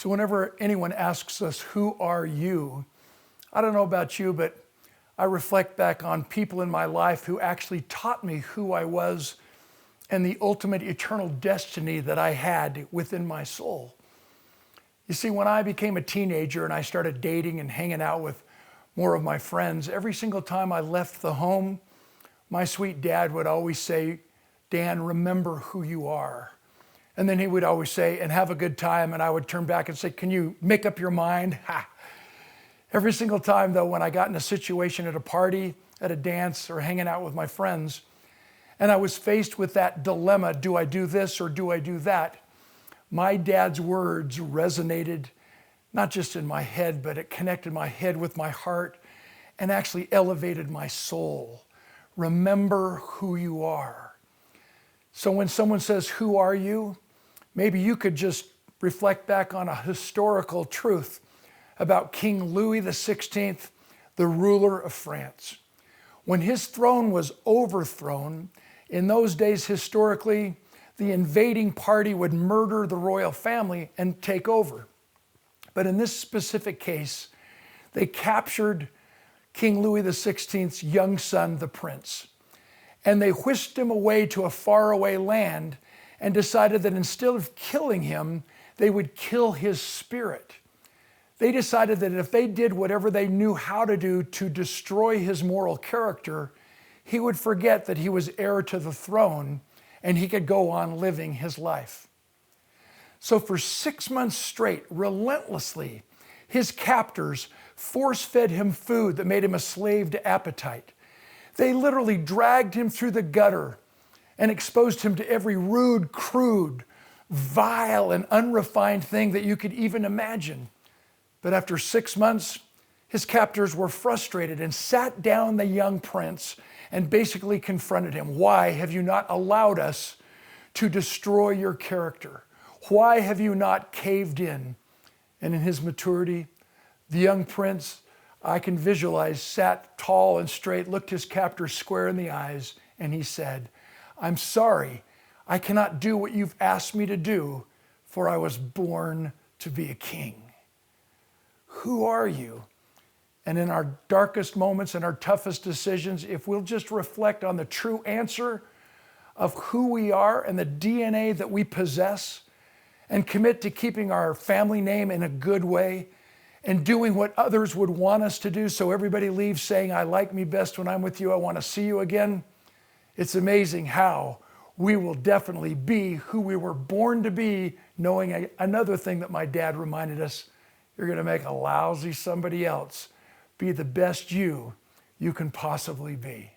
So whenever anyone asks us, who are you? I don't know about you, but I reflect back on people in my life who actually taught me who I was and the ultimate eternal destiny that I had within my soul. You see, when I became a teenager and I started dating and hanging out with more of my friends, every single time I left the home, my sweet dad would always say, "Dan, remember who you are." And then he would always say, "and have a good time." And I would turn back and say, "Can you make up your mind?" Ha. Every single time though, when I got in a situation at a party, at a dance, or hanging out with my friends, and I was faced with that dilemma, do I do this or do I do that? My dad's words resonated, not just in my head, but it connected my head with my heart and actually elevated my soul. Remember who you are. So when someone says, "Who are you?" maybe you could just reflect back on a historical truth about King Louis XVI, the ruler of France. When his throne was overthrown, in those days historically, the invading party would murder the royal family and take over. But in this specific case, they captured King Louis XVI's young son, the prince, and they whisked him away to a faraway land and decided that instead of killing him, they would kill his spirit. They decided that if they did whatever they knew how to do to destroy his moral character, he would forget that he was heir to the throne and he could go on living his life. So for 6 months straight, relentlessly, his captors force-fed him food that made him a slave to appetite. They literally dragged him through the gutter and exposed him to every rude, crude, vile, and unrefined thing that you could even imagine. But after 6 months, his captors were frustrated and sat down the young prince and basically confronted him. "Why have you not allowed us to destroy your character? Why have you not caved in?" And in his maturity, the young prince, I can visualize, sat tall and straight, looked his captor square in the eyes, and he said, "I'm sorry, I cannot do what you've asked me to do, for I was born to be a king." Who are you? And in our darkest moments and our toughest decisions, if we'll just reflect on the true answer of who we are and the DNA that we possess, and commit to keeping our family name in a good way and doing what others would want us to do so everybody leaves saying, "I like me best when I'm with you, I want to see you again," it's amazing how we will definitely be who we were born to be, knowing another thing that my dad reminded us: you're going to make a lousy somebody else. Be the best you can possibly be.